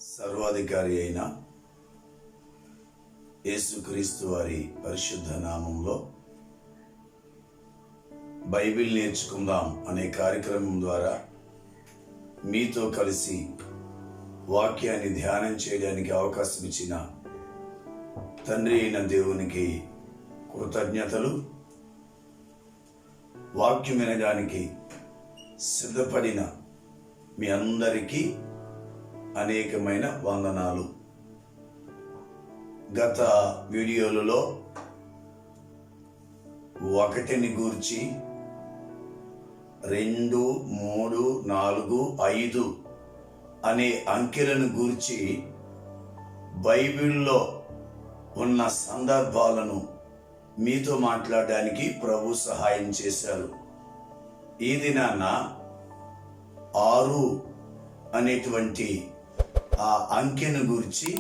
సర్వాధికారి అయిన యేసుక్రీస్తు వారి పరిశుద్ధ నామంలో బైబిల్ నేర్చుకుందాం అనే కార్యక్రమం ద్వారా మీతో కలిసి వాక్యాన్ని ధ్యానం చేయడానికి అవకాశం ఇచ్చిన తండ్రి అయిన దేవునికి కృతజ్ఞతలు. వాక్యం వినడానికి సిద్ధపడిన మీ అందరికీ అనేకమైన వందనాలు. గత వీడియోలలో 1ని గూర్చి 2, 3, 4, 5 అనే అంకెలను గూర్చి బైబిల్లో ఉన్న సందర్భాలను మీతో మాట్లాడడానికి ప్రభు సహాయం చేశారు. ఈ దినాన 6 అనేటువంటి ఆ అంకెను గురించి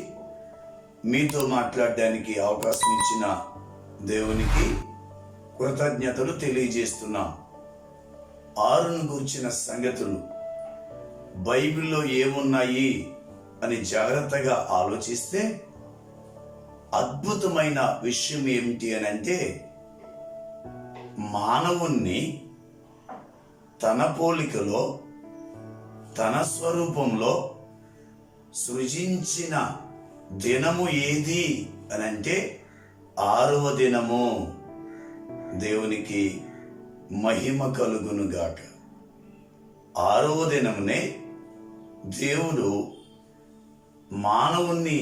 మీతో మాట్లాడడానికి అవకాశం ఇచ్చిన దేవునికి కృతజ్ఞతలు తెలియజేస్తున్నాం. 6ను గురించిన సంగతులు బైబిల్లో ఏమున్నాయి అని జాగ్రత్తగా ఆలోచిస్తే అద్భుతమైన విషయం ఏమిటి అని అంటే, మానవుణ్ణి తన పోలికలో తన స్వరూపంలో సృజించిన దినము ఏది అని అంటే 6వ దినము. దేవునికి మహిమ కలుగునుగాక. 6వ దినమునే దేవుడు మానవుణ్ణి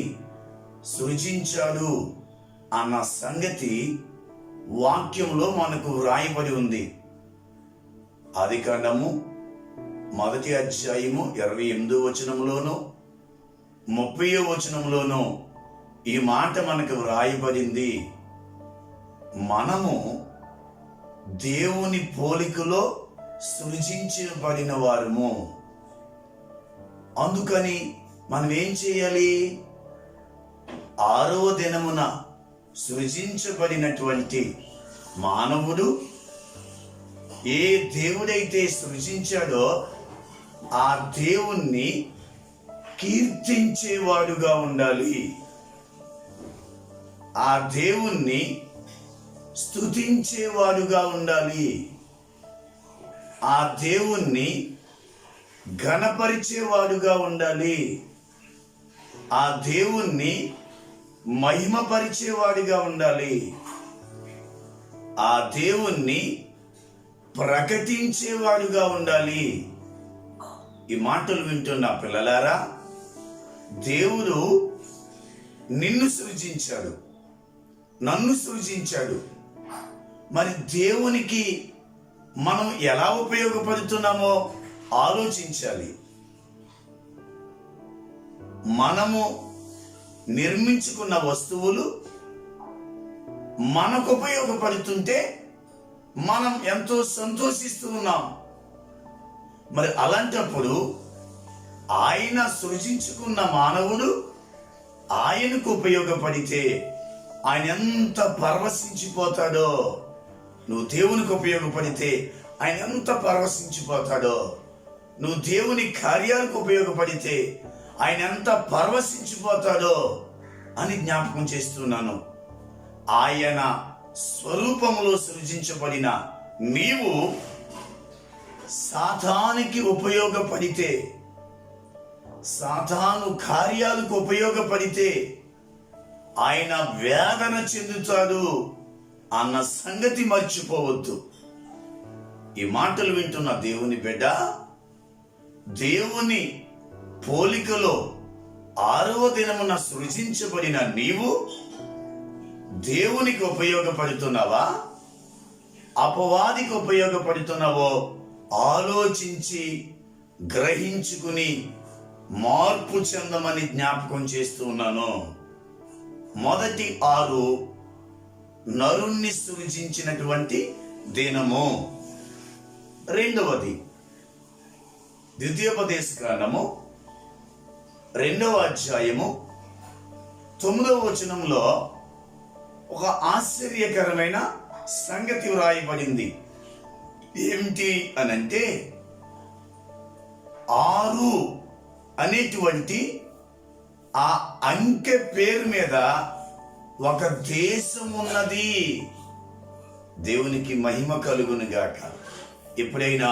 సృజించాడు అన్న సంగతి వాక్యంలో మనకు వ్రాయబడి ఉంది. ఆదికాండము 1వ అధ్యాయము 28వ వచనంలోను 30వ వచనంలోను ఈ మాట మనకు వ్రాయబడింది. మనము దేవుని పోలికలో సృజించబడిన వారము. అందుకని మనం ఏం చేయాలి? 6వ దినమున సృజించబడినటువంటి మానవుడు ఏ దేవుడైతే సృజించాడో ఆ దేవుణ్ణి కీర్తించేవాడుగా ఉండాలి. ఆ దేవుణ్ణి స్తుతించేవాడుగా ఉండాలి. ఆ దేవుణ్ణి ఘనపరిచేవాడుగా ఉండాలి. ఆ దేవుణ్ణి మహిమపరిచేవాడిగా ఉండాలి. ఆ దేవుణ్ణి ప్రకటించేవాడుగా ఉండాలి. ఈ మాటలు వింటున్న పిల్లలారా, దేవుడు నిన్ను సృజించాడు, నన్ను సృజించాడు. మరి దేవునికి మనం ఎలా ఉపయోగపడుతున్నామో ఆలోచించాలి. మనము నిర్మించుకున్న వస్తువులు మనకు ఉపయోగపడుతుంటే మనం ఎంతో సంతోషిస్తూ ఉన్నాం. మరి అలాంటప్పుడు ఆయన సృజించుకున్న మానవుడు ఆయనకు ఉపయోగపడితే ఆయన ఎంత పరవశించిపోతాడో. నువ్వు దేవునికి ఉపయోగపడితే ఆయన ఎంత పరవశించిపోతాడో. నువ్వు దేవుని కార్యాలకు ఉపయోగపడితే ఆయన ఎంత పరవశించిపోతాడో అని జ్ఞాపకం చేస్తున్నాను. ఆయన స్వరూపములో సృజించబడిన నీవు సాతానికి ఉపయోగపడితే, సాతాను కార్యాలకు ఉపయోగపడితే ఆయన వేదన చెందుతాడు అన్న సంగతి మర్చిపోవద్దు. ఈ మాటలు వింటున్న దేవుని బిడ్డ, దేవుని పోలికలో 6వ దినమున సృజించబడిన నీవు దేవునికి ఉపయోగపడుతున్నావా, అపవాదికి ఉపయోగపడుతున్నావో ఆలోచించి గ్రహించుకుని మార్పు చెందమని జ్ఞాపకం చేస్తూ ఉన్నాను. మొదటి 6 నరుణ్ణి సృజించినటువంటి దినము. రెండవది ద్వితీయోపదేశకాండము 2వ అధ్యాయము 9వ వచనంలో ఒక ఆశ్చర్యకరమైన సంగతి వ్రాయబడింది. ఏమిటి అనంటే, 6 అనేటువంటి ఆ అంకె పేరు మీద ఒక దేశం ఉన్నది. దేవునికి మహిమ కలుగును గాక. ఎప్పుడైనా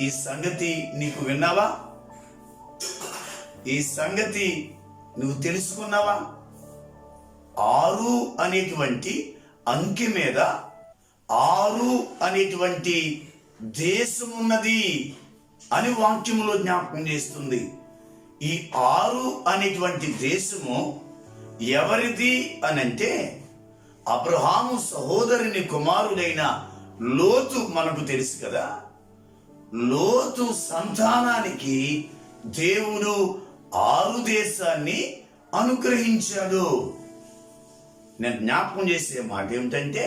ఈ సంగతి నీకు విన్నావా? ఈ సంగతి నువ్వు తెలుసుకున్నావా? 6 అనేటువంటి అంకె మీద 6 అనేటువంటి దేశం ఉన్నది అని వాక్యములో జ్ఞాపకం చేస్తుంది. ఈ 6 అనేటువంటి దేశము ఎవరిది అనంటే అబ్రహాము సహోదరుని కుమారుడైన లోతు మనకు తెలుసు కదా. లోతు సంతానానికి దేవుడు 6 దేశాన్ని అనుగ్రహించాడు. నేను జ్ఞాపకం చేసే మాట ఏమిటంటే,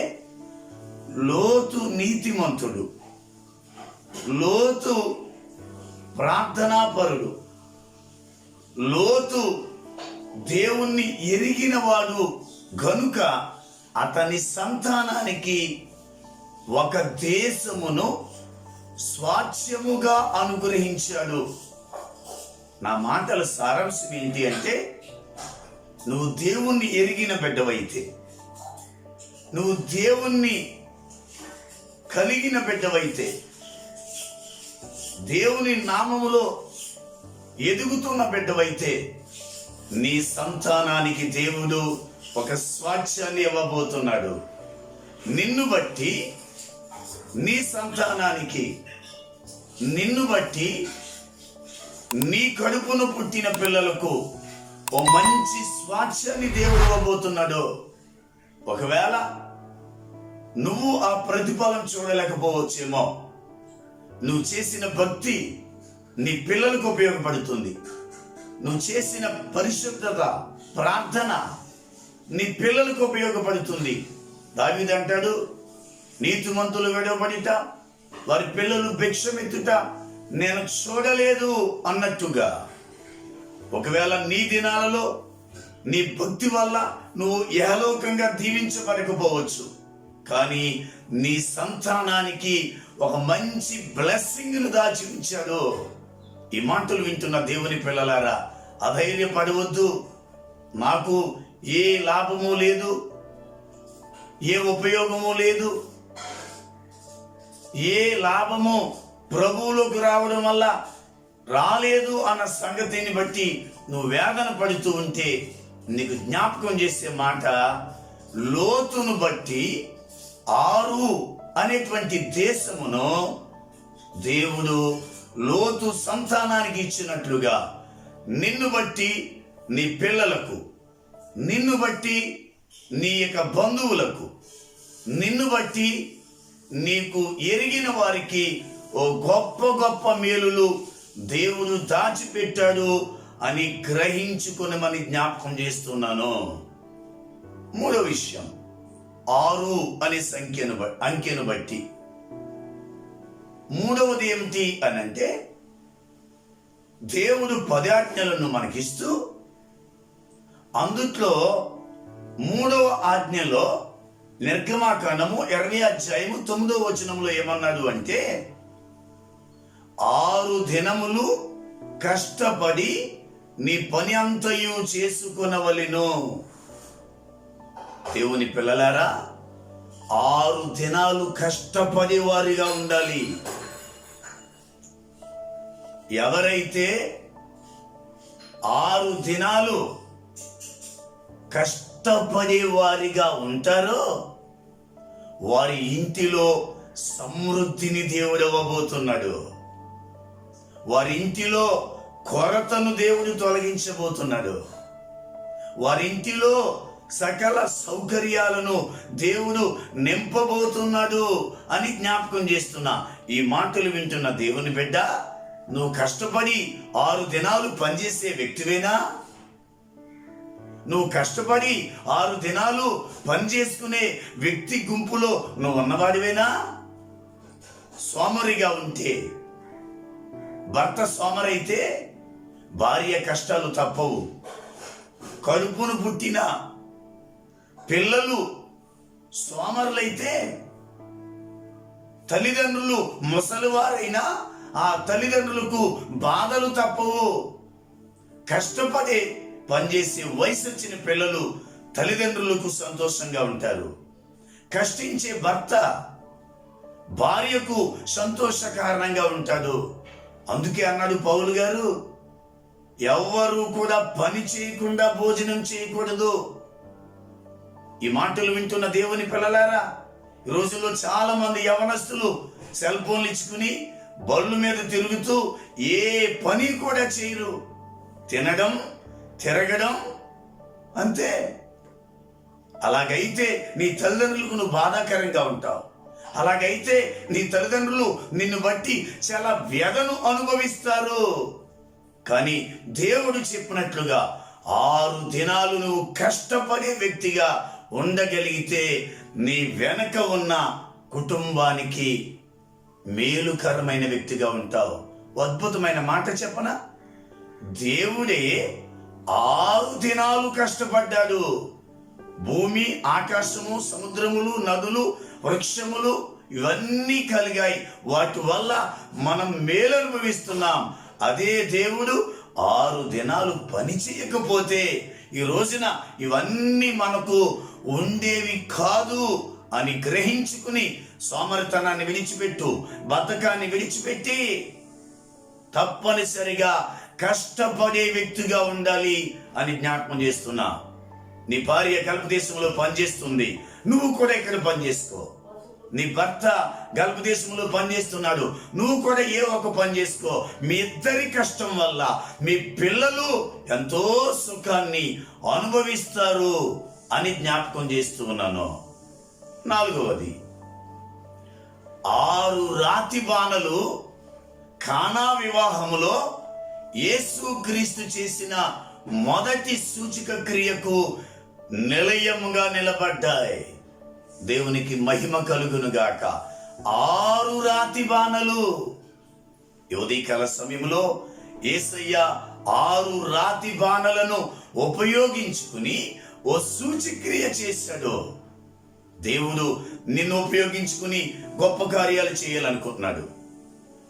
లోతు నీతిమంతుడు, లోతు ప్రార్థనాపరుడు, లోతు దేవుణ్ణి ఎరిగిన వాడు గనుక అతని సంతానానికి ఒక దేశమును స్వాస్థ్యముగా అనుగ్రహించాడు. నా మాటల సారాంశం ఏంటి అంటే, నువ్వు దేవుణ్ణి ఎరిగిన బిడ్డవైతే, నువ్వు దేవుణ్ణి కలిగిన బిడ్డవైతే, దేవుని నామములో ఎదుగుతున్న బిడ్డవైతే, నీ సంతానానికి దేవుడు ఒక స్వాస్థ్యాన్ని ఇవ్వబోతున్నాడు. నిన్ను బట్టి నీ సంతానానికి, నిన్ను బట్టి నీ కడుపును పుట్టిన పిల్లలకు ఓ మంచి స్వాస్థ్యాన్ని దేవుడు ఇవ్వబోతున్నాడు. ఒకవేళ నువ్వు ఆ ప్రతిఫలం చూడలేకపోవచ్చేమో. నువ్వు చేసిన భక్తి నీ పిల్లలకు ఉపయోగపడుతుంది. నువ్వు చేసిన పరిశుద్ధత, ప్రార్థన నీ పిల్లలకు ఉపయోగపడుతుంది. దావీదు అంటాడు, నీతిమంతులు విడవబడిట, వారి పిల్లలు భిక్షమెత్తుట నేను చూడలేదు అన్నట్టుగా. ఒకవేళ నీ దినాలలో నీ భక్తి వల్ల నువ్వు యహలోకంగా దీవించబడకపోవచ్చు, కానీ నీ సంతానానికి ఒక మంచి బ్లెస్సింగ్ను దాచి ఉంచాడు. ఈ మాటలు వింటున్న దేవుని పిల్లలారా, అధైర్యపడవద్దు. నాకు ఏ లాభము లేదు, ఏ ఉపయోగము లేదు, ఏ లాభము ప్రభువులోకి రావడం వల్ల రాలేదు అన్న సంగతిని బట్టి నువ్వు వేదన పడుతూ ఉంటే నీకు జ్ఞాపకం చేసే మాట, లోతును బట్టి 6 అనేటువంటి దేశమును దేవుడు లోతు సంతానానికి ఇచ్చినట్లుగా నిన్ను బట్టి నీ పిల్లలకు, నిన్ను బట్టి నీ యొక్క బంధువులకు, నిన్ను బట్టి నీకు ఎరిగిన వారికి ఓ గొప్ప గొప్ప మేలులు దేవుడు దాచిపెట్టాడు అని గ్రహించుకునమని జ్ఞాపకం చేస్తున్నాను. 3వ విషయం, 6 అనే అంకెను బట్టి 3వది ఏమిటి అనంటే, దేవుడు 10 ఆజ్ఞలను మనకిస్తూ అందుట్లో 3వ ఆజ్ఞలో నిర్గమాకాండము 20వ అధ్యాయము 9వ వచనంలో ఏమన్నాడు అంటే, 6 దినములు కష్టపడి నీ పని అంతయు చేసుకొనవలెను. దేవుని పిల్లలారా, 6 దినాలు కష్టపడి వారిగా ఉండాలి. ఎవరైతే 6 దినాలు కష్టపడే వారిగా ఉంటారో వారి ఇంటిలో సమృద్ధిని దేవుడు ఇవ్వబోతున్నాడు. వారి ఇంటిలో కొరతను దేవుడు తొలగించబోతున్నాడు. వారి ఇంటిలో సకల సౌకర్యాలను దేవుడు నింపబోతున్నాడు అని జ్ఞాపకం చేస్తున్నా. ఈ మాటలు వింటున్న దేవుని బిడ్డ, నువ్వు కష్టపడి 6 దినాలు పనిచేసే వ్యక్తివేనా? నువ్వు కష్టపడి 6 దినాలు పనిచేసుకునే వ్యక్తి గుంపులో నువ్వు ఉన్నవాడివేనా? సోమరిగా ఉంటే, భర్త సోమరైతే భార్య కష్టాలు తప్పవు. కడుపును పుట్టిన పిల్లలు సోమరులైతే, తల్లిదండ్రులు ముసలివారైనా ఆ తల్లిదండ్రులకు బాధలు తప్పవు. కష్టపడే పనిచేసే వయసు వచ్చిన పిల్లలు తల్లిదండ్రులకు సంతోషంగా ఉంటారు. కష్టించే భర్త భార్యకు సంతోష కారణంగా ఉంటాడు. అందుకే అన్నాడు పౌలు గారు, ఎవ్వరూ కూడా పని చేయకుండా భోజనం చేయకూడదు. ఈ మాటలు వింటున్న దేవుని పిల్లలారా, ఈ రోజుల్లో చాలా మంది యవనస్తులు సెల్ ఫోన్లు ఇచ్చుకుని బళ్ళు మీద తిరుగుతూ ఏ పని కూడా చేయరు. తినడం, తిరగడం, అంతే. అలాగైతే నీ తల్లిదండ్రులకు నువ్వు బాధాకరంగా ఉంటావు. అలాగైతే నీ తల్లిదండ్రులు నిన్ను బట్టి చాలా వ్యధను అనుభవిస్తారు. కానీ దేవుడు చెప్పినట్లుగా 6 దినాలు నువ్వు కష్టపడే వ్యక్తిగా ఉండగలిగితే నీ వెనక ఉన్న కుటుంబానికి మేలుకరమైన వ్యక్తిగా ఉంటావు. అద్భుతమైన మాట చెప్పనా? దేవుడే 6 దినాలు కష్టపడ్డాడు. భూమి, ఆకాశము, సముద్రములు, నదులు, వృక్షములు ఇవన్నీ కలిగాయి. వాటి వల్ల మనం మేలు అనుభవిస్తున్నాం. అదే దేవుడు 6 దినాలు పని చేయకపోతే ఈ రోజున ఇవన్నీ మనకు ఉండేవి కాదు అని గ్రహించుకుని సోమరితనాన్ని విడిచిపెట్టు, బద్ధకాన్ని విడిచిపెట్టి తప్పనిసరిగా కష్టపడే వ్యక్తిగా ఉండాలి అని జ్ఞాపకం చేస్తున్నా. నీ భార్య గల్ఫ్ దేశంలో పనిచేస్తుంది, నువ్వు కూడా ఇక్కడ పనిచేసుకో. నీ భర్త గల్ఫ్ దేశంలో పనిచేస్తున్నాడు, నువ్వు కూడా ఏ ఒక పని చేసుకో. మీ ఇద్దరి కష్టం వల్ల మీ పిల్లలు ఎంతో సుఖాన్ని అనుభవిస్తారు అని జ్ఞాపకం చేస్తూ ఉన్నాను. 4వది, 6 రాతి బాణలు కానా వివాహములో యేసుక్రీస్తు చేసిన మొదటి సూచక క్రియకు నిలయముగా నిలబడ్డాయి. దేవునికి మహిమ కలుగును గాక. 6 రాతి బాణలు. ఉదయకాల సమయంలో యేసయ్య 6 రాతి బాణలను ఉపయోగించుకుని ఓ సూచక్రియ చేశాడు. దేవుడు నిన్ను ఉపయోగించుకుని గొప్ప కార్యాలు చేయాలనుకుంటున్నాడు.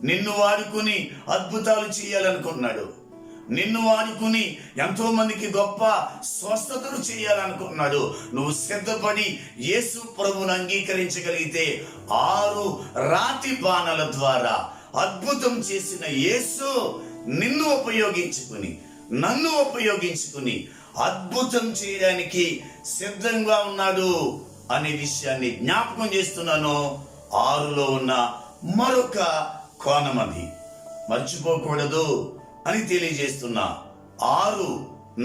నిన్ను వాడుకుని అద్భుతాలు చేయాలనుకుంటున్నాడు. నిన్ను వాడుకుని ఎంతో మందికి గొప్ప స్వస్థతలు చేయాలనుకుంటున్నాడు. నువ్వు సిద్ధపడి యేసు ప్రభువును అంగీకరించగలిగితే 6 రాతి బాణల ద్వారా అద్భుతం చేసిన యేసు నిన్ను ఉపయోగించుకుని, నన్ను ఉపయోగించుకుని అద్భుతం చేయడానికి సిద్ధంగా ఉన్నాడు అనే విషయాన్ని జ్ఞాపకం చేస్తున్నాను. 6లో ఉన్న మరొక కోణం అది మర్చిపోకూడదు అని తెలియజేస్తున్నా. 6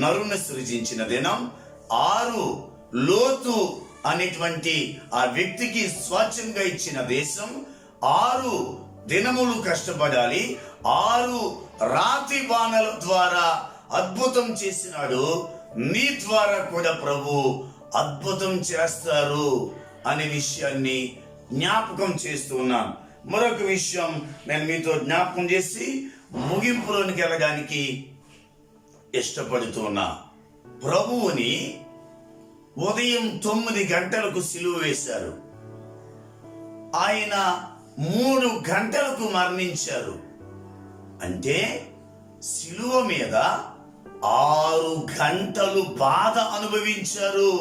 నరుని సృజించిన దినం, 6 లోతు అనేటువంటి ఆ వ్యక్తికి స్వాచ్ఛంగా ఇచ్చిన దేశం, 6 దినములు కష్టపడాలి, 6 రాతి బాణల ద్వారా అద్భుతం చేసినాడు. నీ ద్వారా కూడా ప్రభు అద్భుతం చేస్తారు అనే విషయాన్ని జ్ఞాపకం చేస్తూ ఉన్నాను. మరొక విషయం నేను మీతో జ్ఞాపకం చేసి ముగింపులోనికి వెళ్ళడానికి ఇష్టపడుతున్నా. ప్రభువుని ఉదయం 9 గంటలకు సిలువ వేశారు. ఆయన 3 గంటలకు మరణించారు. అంటే సిలువ మీద 6 గంటలు బాధ అనుభవించారు.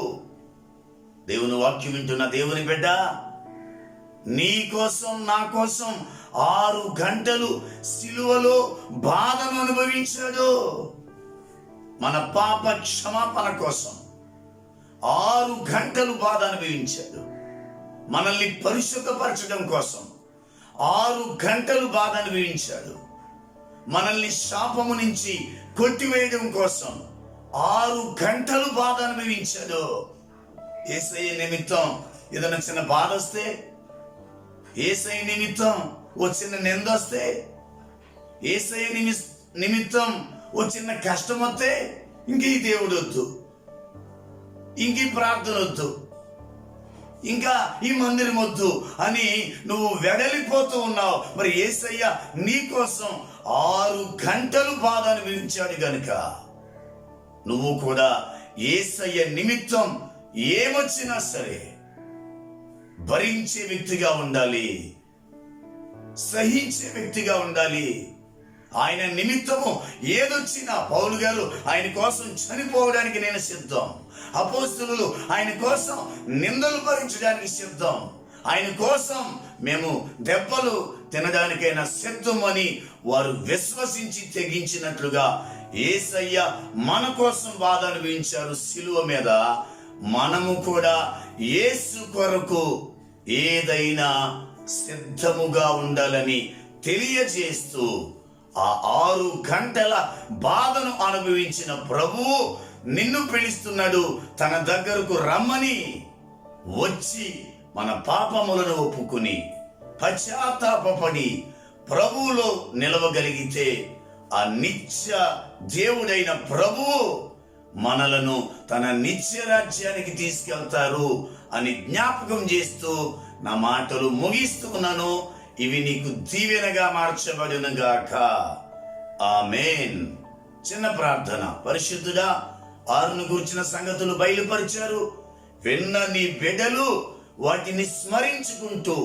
దేవుని వాక్యం వింటున్న దేవుని బిడ్డ, నీ కోసం, నా కోసం 6 గంటలు సిలువలో బాధను అనుభవించాడు. మన పాప క్షమాపణ కోసం 6 గంటలు బాధ అనుభవించాడు. మనల్ని పరిశుద్ధపరచడం కోసం 6 గంటలు బాధ అనుభవించాడు. మనల్ని శాపము నుంచి కొట్టివేయడం కోసం 6 గంటలు బాధ అనుభవించాడు. యేసయ్య నిమిత్తం ఏదైనా చిన్న బాధ వస్తే, యేసయ్య నిమిత్తం ఓ చిన్న నింద వస్తే, యేసయ్య నిమిత్తం ఓ చిన్న కష్టం వస్తే, ఇంక ఈ దేవుడు వద్దు, ఇంక ఈ ప్రార్థన వద్దు, ఇంకా ఈ మందిరం వద్దు అని నువ్వు వెడలిపోతూ ఉన్నావు. మరి యేసయ్య నీ కోసం 6 గంటలు బాధ అనుభవించాడు గనుక నువ్వు కూడా యేసయ్య నిమిత్తం ఏమొచ్చినా సరే భరించే వ్యక్తిగా ఉండాలి, సహించే వ్యక్తిగా ఉండాలి. ఆయన నిమిత్తము ఏదొచ్చినా పౌలు గారు ఆయన కోసం చనిపోవడానికి నేను సిద్ధం. అపోస్తలులు ఆయన కోసం నిందలు భరించడానికి సిద్ధం. ఆయన కోసం మేము దెబ్బలు తినడానికైనా సిద్ధం అని వారు విశ్వసించి తెగించినట్లుగా యేసయ్య మన కోసం బాధ అనుభవించారు శిలువ మీద. మనము కూడా యేసు కొరకు ఏదైనా సిద్ధముగా ఉండాలని తెలియజేస్తూ ఆ 6 గంటల బాధను అనుభవించిన ప్రభువు నిన్ను పిలుస్తున్నాడు తన దగ్గరకు రమ్మని. వచ్చి మన పాపములను ఒప్పుకుని పశ్చాత్తాపపడి ప్రభువులో నిలవగలిగితే ఆ నిత్య దేవుడైన ప్రభువు మనలను తన నిత్య రాజ్యానికి తీసుకెళ్తారు అని జ్ఞాపకం చేస్తూ నా మాటలు ముగిస్తున్నాను. ఇవి నీకు దీవెనగా మార్చబడును గాక. ఆమేన్. చిన్న ప్రార్థన. పరిశుద్ధుడా, 6ను గురించిన సంగతులు బయలుపరిచారు. విన్న నీ బిడ్డలు వాటిని స్మరించుకుంటూ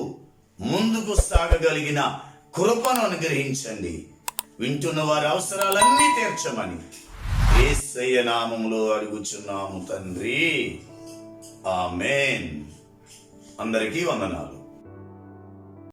ముందుకు సాగగలిగిన కృపను అనుగ్రహించండి. వింటున్న వారి అవసరాలన్నీ తీర్చమని యేసయ్య నామములో అడుగుచున్నాము తండ్రి. ఆమేన్. అందరికీ వందనాలు.